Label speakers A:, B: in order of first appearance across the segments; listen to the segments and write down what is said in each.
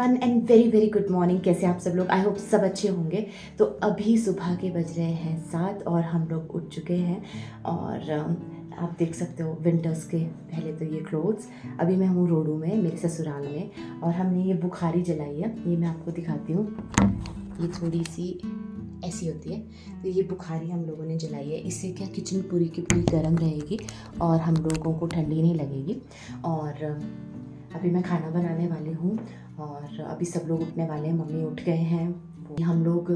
A: Everyone and very very good morning. कैसे आप सब लोग? आई होप सब अच्छे होंगे। तो अभी सुबह के बज रहे हैं 7 और हम लोग उठ चुके हैं। और आप देख सकते हो विंटर्स के पहले तो ये क्लोथ्स। अभी मैं हूँ रोडू में, मेरे ससुराल में, और हमने ये बुखारी जलाई है। ये मैं आपको दिखाती हूँ। ये थोड़ी सी ऐसी होती है। तो ये बुखारी हम लोगों ने जलाई है। इससे क्या किचन पूरी की पूरी गर्म रहेगी और हम लोगों को ठंडी नहीं लगेगी। और अभी मैं खाना बनाने वाली हूँ और अभी सब लोग उठने वाले हैं। मम्मी उठ गए हैं। हम लोग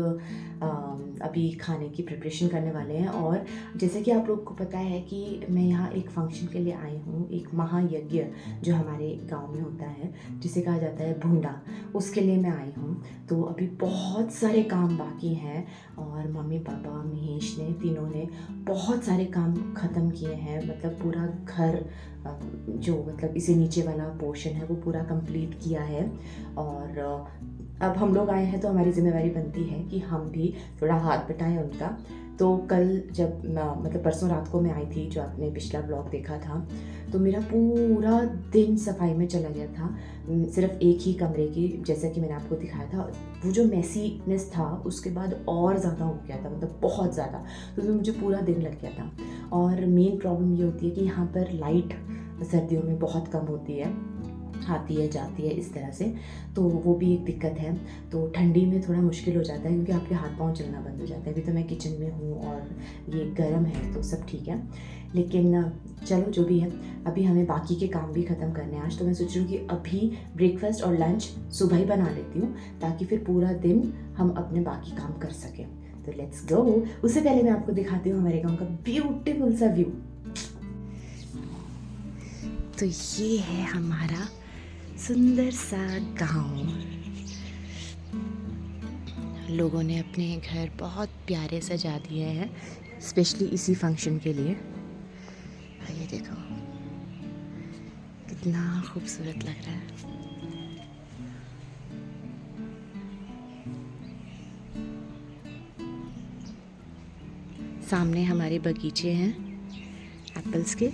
A: अभी खाने की प्रिपरेशन करने वाले हैं। और जैसे कि आप लोग को पता है कि मैं यहाँ एक फंक्शन के लिए आई हूँ, एक महायज्ञ जो हमारे गांव में होता है, जिसे कहा जाता है भुंडा, उसके लिए मैं आई हूँ। तो अभी बहुत सारे काम बाकी हैं और मम्मी पापा महेश ने तीनों ने बहुत सारे काम ख़त्म किए हैं। मतलब पूरा घर जो मतलब इसे नीचे वाला पोर्शन है वो पूरा कंप्लीट किया है। और अब हम लोग आए हैं तो हमारी जिम्मेवारी बनती है कि हम भी थोड़ा हाथ बटाएं उनका। तो कल जब मतलब परसों रात को मैं आई थी, जो आपने पिछला ब्लॉग देखा था, तो मेरा पूरा दिन सफाई में चला गया था। सिर्फ एक ही कमरे की, जैसा कि मैंने आपको दिखाया था, वो जो मैसीनेस था उसके बाद और ज़्यादा हो गया था, मतलब बहुत ज़्यादा। तो उसमें मुझे पूरा दिन लग गया था। और मेन प्रॉब्लम ये होती है कि यहाँ पर लाइट सर्दियों में बहुत कम होती है, आती है जाती है इस तरह से, तो वो भी एक दिक्कत है। तो ठंडी में थोड़ा मुश्किल हो जाता है क्योंकि आपके हाथ पांव चलना बंद हो जाता है। अभी तो मैं किचन में हूँ और ये गर्म है तो सब ठीक है, लेकिन चलो जो भी है, अभी हमें बाकी के काम भी ख़त्म करने हैं आज। तो मैं सोच रही हूँ कि अभी ब्रेकफास्ट और लंच सुबह ही बना लेती हूँ ताकि फिर पूरा दिन हम अपने बाकी काम कर सकें। तो लेट्स गो। उससे पहले मैं आपको दिखाती हूँ हमारे गाँव का ब्यूटीफुल सा व्यू। तो ये है हमारा सुंदर सा गांव। लोगों ने अपने घर बहुत प्यारे सजा दिए हैं, स्पेशली इसी फंक्शन के लिए। ये देखो कितना खूबसूरत लग रहा है। सामने हमारे बगीचे हैं एप्पल्स के।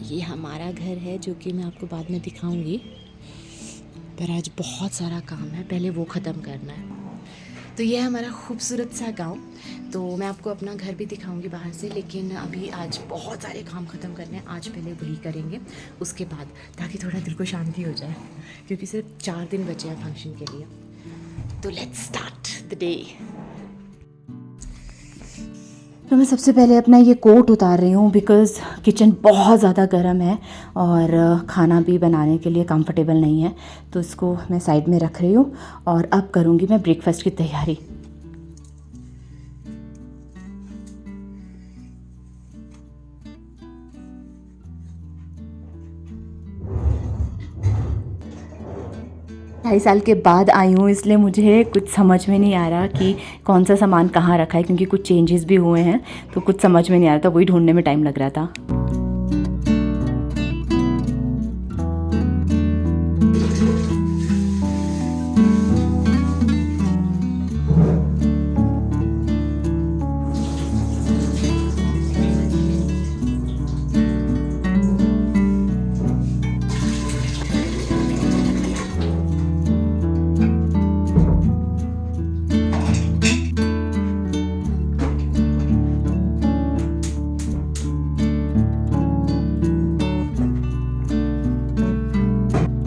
A: ये हमारा घर है जो कि मैं आपको बाद में दिखाऊंगी, पर आज बहुत सारा काम है, पहले वो ख़त्म करना है। तो ये है हमारा खूबसूरत सा गांव। तो मैं आपको अपना घर भी दिखाऊंगी बाहर से, लेकिन अभी आज बहुत सारे काम ख़त्म करने हैं। आज पहले वही करेंगे, उसके बाद, ताकि थोड़ा दिल को शांति हो जाए, क्योंकि सिर्फ 4 दिन बचे हैं फंक्शन के लिए। तो लेट्स स्टार्ट द डे। तो मैं सबसे पहले अपना ये कोट उतार रही हूँ बिकॉज़ किचन बहुत ज़्यादा गर्म है और खाना भी बनाने के लिए कंफर्टेबल नहीं है। तो इसको मैं साइड में रख रही हूँ और अब करूँगी मैं ब्रेकफास्ट की तैयारी। ढाई साल के बाद आई हूँ, इसलिए मुझे कुछ समझ में नहीं आ रहा कि कौन सा सामान कहाँ रखा है, क्योंकि कुछ चेंजेस भी हुए हैं तो कुछ समझ में नहीं आ रहा था। वही ढूंढने में टाइम लग रहा था।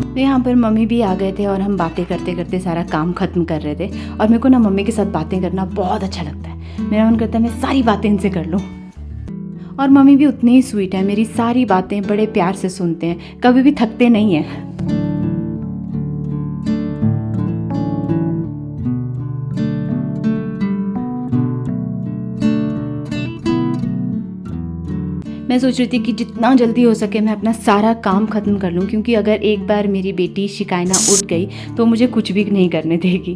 A: तो यहाँ पर मम्मी भी आ गए थे और हम बातें करते करते सारा काम ख़त्म कर रहे थे। और मेरे को ना मम्मी के साथ बातें करना बहुत अच्छा लगता है। मेरा मन करता है मैं सारी बातें इनसे कर लूँ। और मम्मी भी उतनी ही स्वीट है, मेरी सारी बातें बड़े प्यार से सुनते हैं, कभी भी थकते नहीं हैं। मैं सोच रही थी कि जितना जल्दी हो सके मैं अपना सारा काम ख़त्म कर लूँ, क्योंकि अगर एक बार मेरी बेटी शिकायना उठ गई तो मुझे कुछ भी नहीं करने देगी।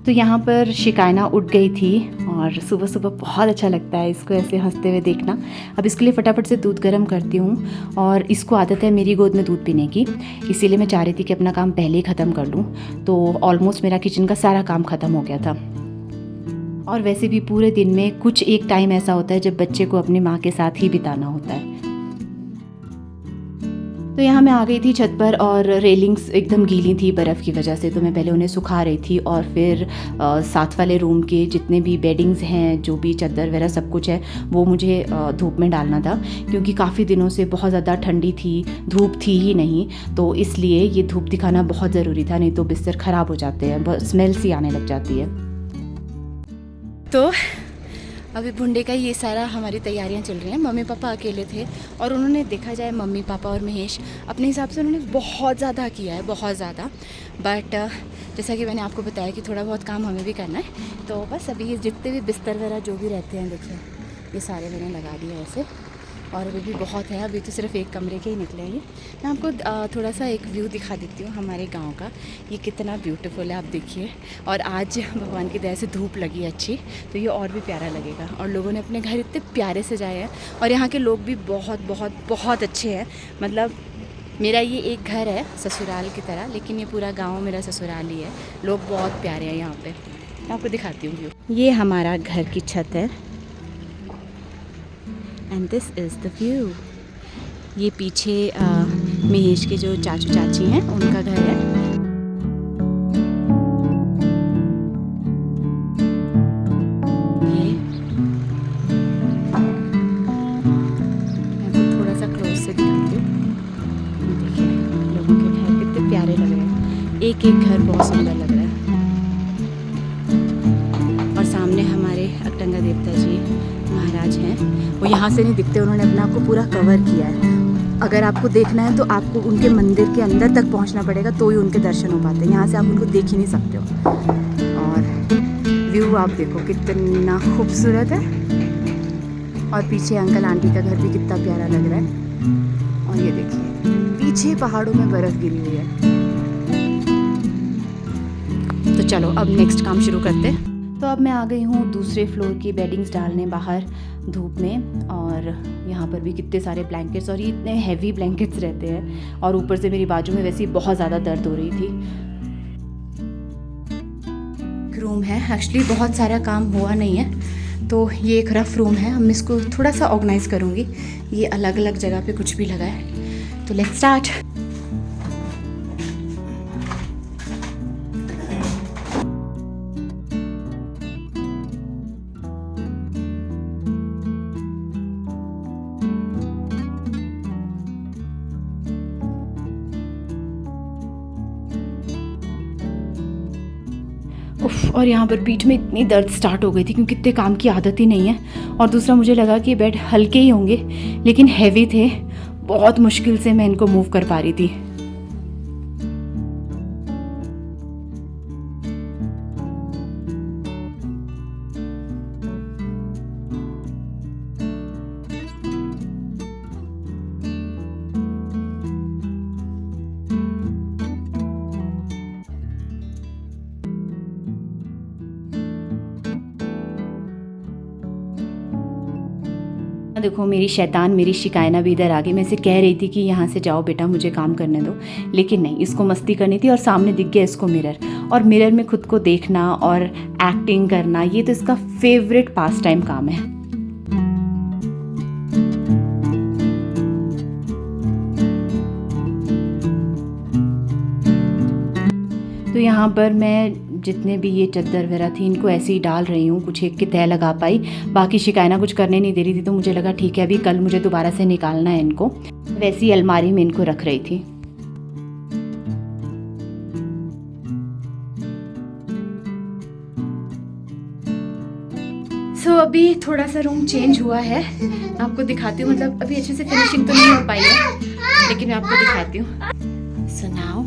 A: तो यहाँ पर शिकायना उठ गई थी और सुबह सुबह बहुत अच्छा लगता है इसको ऐसे हंसते हुए देखना। अब इसके लिए फटाफट से दूध गर्म करती हूँ और इसको आदत है मेरी गोद में दूध पीने की, इसीलिए मैं चाह रही थी कि अपना काम पहले ही ख़त्म कर लूँ। तो ऑलमोस्ट मेरा किचन का सारा काम ख़त्म हो गया था। और वैसे भी पूरे दिन में कुछ एक टाइम ऐसा होता है जब बच्चे को अपनी माँ के साथ ही बिताना होता है। तो यहाँ मैं आ गई थी छत पर और रेलिंग्स एकदम गीली थी बर्फ़ की वजह से, तो मैं पहले उन्हें सुखा रही थी और फिर साथ वाले रूम के जितने भी बेडिंग्स हैं, जो भी चादर वगैरह सब कुछ है, वो मुझे धूप में डालना था क्योंकि काफ़ी दिनों से बहुत ज़्यादा ठंडी थी, धूप थी ही नहीं, तो इसलिए ये धूप दिखाना बहुत ज़रूरी था, नहीं तो बिस्तर ख़राब हो जाते हैं, स्मेल सी आने लग जाती है। तो अभी भुंडे का ये सारा हमारी तैयारियां चल रही हैं। मम्मी पापा अकेले थे और उन्होंने, देखा जाए मम्मी पापा और महेश अपने हिसाब से उन्होंने बहुत ज़्यादा किया है, बहुत ज़्यादा, बट जैसा कि मैंने आपको बताया कि थोड़ा बहुत काम हमें भी करना है। तो बस अभी ये जितने भी बिस्तर वगैरह जो भी रहते हैं, देखिए ये सारे मैंने लगा दिए ऐसे, और अभी भी बहुत है, अभी तो सिर्फ एक कमरे के ही निकले हैं। मैं आपको थोड़ा सा एक व्यू दिखा देती हूँ हमारे गांव का, ये कितना ब्यूटीफुल है, आप देखिए। और आज भगवान की दया से धूप लगी अच्छी, तो ये और भी प्यारा लगेगा। और लोगों ने अपने घर इतने प्यारे सजाए हैं, और यहाँ के लोग भी बहुत बहुत बहुत अच्छे हैं। मतलब मेरा ये एक घर है ससुराल की तरह, लेकिन ये पूरा गाँव मेरा ससुराल ही है। लोग बहुत प्यारे हैं यहाँ पर, मैं आपको दिखाती हूँ व्यू। ये हमारा घर की छत है and this is the view. ये पीछे महेश के जो चाचू चाची हैं उनका घर है। ये मैं आपको थोड़ा सा क्लोज से दिखाती हूँ। देखिए लोगों के घर कितने प्यारे लग रहे हैं, एक एक घर बहुत सुंदर लग रहा है। और सामने हमारे अकटंगा देवता जी महाराज हैं, वो यहाँ से नहीं दिखते, उन्होंने अपने आप को पूरा कवर किया है। अगर आपको देखना है तो आपको उनके मंदिर के अंदर तक पहुँचना पड़ेगा, तो ही उनके दर्शन हो पाते हैं, यहाँ से आप उनको देख ही नहीं सकते हो। और व्यू आप देखो कितना खूबसूरत है, और पीछे अंकल आंटी का घर भी कितना प्यारा लग रहा है। और ये देखिए पीछे पहाड़ों में बर्फ़ गिरी हुई है। तो चलो अब नेक्स्ट काम शुरू करते हैं। तो अब मैं आ गई हूँ दूसरे फ्लोर की बेडिंग्स डालने बाहर धूप में, और यहाँ पर भी कितने सारे ब्लैंकेट्स, और ये इतने हैवी ब्लैंकेट्स रहते हैं, और ऊपर से मेरी बाजू में वैसे ही बहुत ज़्यादा दर्द हो रही थी। रूम है, एक्चुअली बहुत सारा काम हुआ नहीं है, तो ये एक रफ़ रूम है। हम इसको थोड़ा सा ऑर्गेनाइज़ करूँगी, ये अलग अलग जगह पे कुछ भी लगा है। तो लेट्स स्टार्ट। और यहाँ पर पीठ में इतनी दर्द स्टार्ट हो गई थी क्योंकि इतने काम की आदत ही नहीं है, और दूसरा मुझे लगा कि बेड हल्के ही होंगे लेकिन हैवी थे, बहुत मुश्किल से मैं इनको मूव कर पा रही थी। देखो मेरी शैतान, मेरी शिकायना भी इधर आ गई। मैं इसे कह रही थी कि यहाँ से जाओ बेटा, मुझे काम करने दो, लेकिन नहीं, इसको मस्ती करनी थी। और सामने दिख गया इसको मिरर, और मिरर में खुद को देखना और एक्टिंग करना, ये तो इसका फेवरेट पास टाइम काम है। तो यहाँ पर मैं जितने भी ये चादर वगैरह थी इनको ऐसे ही डाल रही हूँ, कुछ एक की तह लगा पाई, बाकी शिकायना कुछ करने नहीं दे रही थी, तो मुझे लगा ठीक है अभी कल मुझे दोबारा से निकालना है इनको। वैसी अलमारी में इनको रख रही थी। सो अभी थोड़ा सा रूम चेंज हुआ है, आपको दिखाती हूँ। मतलब अभी अच्छे से फिनिशिंग तो नहीं हो पाई है, लेकिन मैं आपको दिखाती हूँ। So now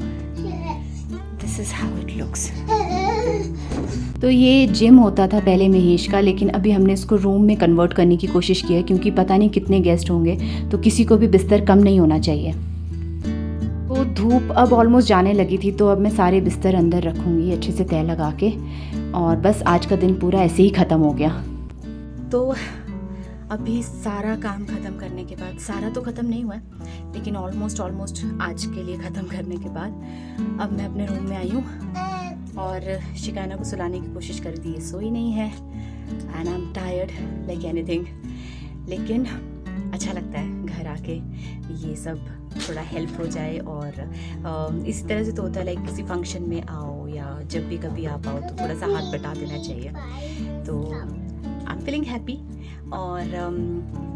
A: this is how it looks. तो ये जिम होता था पहले महेश का, लेकिन अभी हमने इसको रूम में कन्वर्ट करने की कोशिश की है, क्योंकि पता नहीं कितने गेस्ट होंगे, तो किसी को भी बिस्तर कम नहीं होना चाहिए। तो धूप अब ऑलमोस्ट जाने लगी थी, तो अब मैं सारे बिस्तर अंदर रखूँगी अच्छे से तह लगा के, और बस आज का दिन पूरा ऐसे ही ख़त्म हो गया। तो अभी सारा काम ख़त्म करने के बाद, सारा तो ख़त्म नहीं हुआ है लेकिन ऑलमोस्ट आज के लिए ख़त्म करने के बाद अब मैं अपने रूम में आई हूँ और शिकायना को सुलाने की कोशिश कर दी है, सोई नहीं है, and I am tired like anything. लेकिन अच्छा लगता है घर आके ये सब
B: थोड़ा हेल्प हो जाए। और इसी तरह से तो होता है, लाइक किसी फंक्शन में आओ या जब भी कभी आप आओ तो थोड़ा सा हाथ बटा देना चाहिए। तो आई एम फीलिंग हैप्पी। और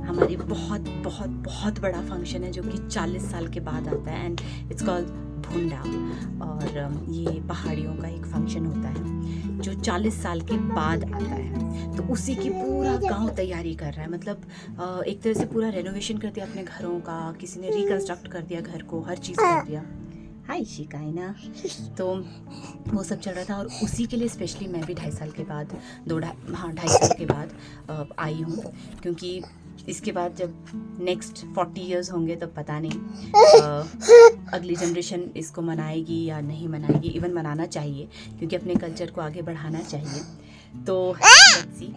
B: हमारी बहुत बहुत बहुत बड़ा फंक्शन है जो कि 40 साल के बाद आता है, एंड इट्स कॉल्ड भुंडा। और ये पहाड़ियों का एक फंक्शन होता है जो 40 साल के बाद आता है। तो उसी की पूरा गांव तैयारी कर रहा है, मतलब एक तरह से पूरा रेनोवेशन कर दिया अपने घरों का, किसी ने रिकंस्ट्रक्ट कर दिया घर को, हर चीज़ कर दिया। हाय शिकायना। तो वो सब चल रहा था, और उसी के लिए स्पेशली मैं भी 2.5 साल के बाद 2.5 साल के बाद आई हूँ, क्योंकि इसके बाद जब नेक्स्ट 40 इयर्स होंगे तब पता नहीं अगली जनरेशन इसको मनाएगी या नहीं मनाएगी। इवन मनाना चाहिए, क्योंकि अपने कल्चर को आगे बढ़ाना चाहिए। तो लेट्स सी।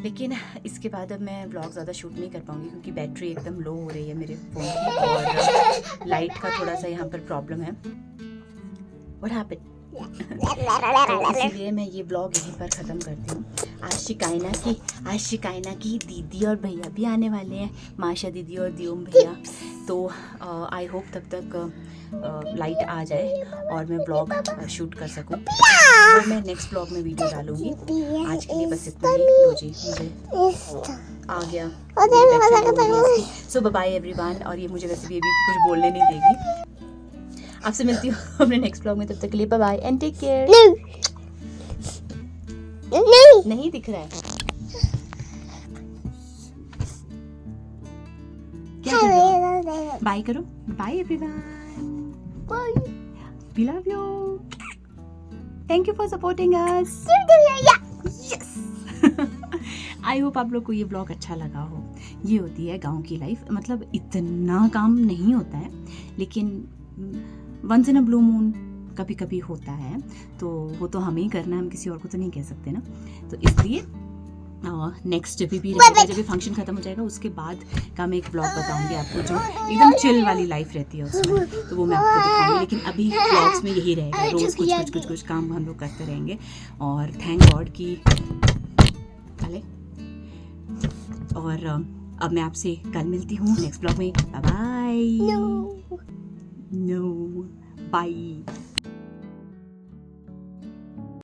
B: लेकिन इसके बाद अब मैं ब्लॉग ज़्यादा शूट नहीं कर पाऊँगी, क्योंकि बैटरी एकदम लो हो रही है मेरे फ़ोन की, और लाइट का थोड़ा सा यहाँ पर प्रॉब्लम है। What happened? तो इसीलिए मैं ये ब्लॉग यहीं पर ख़त्म करती हूँ। आज शिकायना की दीदी और भैया भी आने वाले हैं, माशा दीदी और दियोम भैया। तो आई होप तब तक लाइट आ जाए और मैं ब्लॉग शूट कर सकूँ। वो मैं नेक्स्ट ब्लॉग में वीडियो डालूँगी। आज के लिए बस इतना ही। लो जी, मुझे आ गया। सो बाय एवरीवन। और ये मुझे वैसे भी अभी कुछ बोलने नहीं देगी। आपसे मिलती हूँ अपने नेक्स्ट ब्लॉग में, तब तक के लिए bye bye and take care. नहीं दिख रहा है क्या? बाय करो। Bye everyone, we love you, thank you for supporting us. I hope आप लोग को ये ब्लॉग अच्छा लगा हो। ये होती है गांव की लाइफ, मतलब इतना काम नहीं होता है, लेकिन once in a blue moon कभी कभी होता है, तो वो तो हमें ही करना है, हम किसी और को तो नहीं कह सकते ना। तो इसलिए नेक्स्ट जब भी फंक्शन खत्म हो जाएगा उसके बाद का मैं एक ब्लॉग बताऊंगी आपको, जो एकदम चिल वाली लाइफ रहती है उसमें, तो वो मैं आपको दिखाऊंगी। लेकिन अभी ब्लॉग्स में यही रहेगा, रोज़ कुछ काम हम लोग करते रहेंगे। और थैंक गॉड कि और अब मैं आपसे कल मिलती हूँ नेक्स्ट ब्लॉग में। Bye bye. No bye.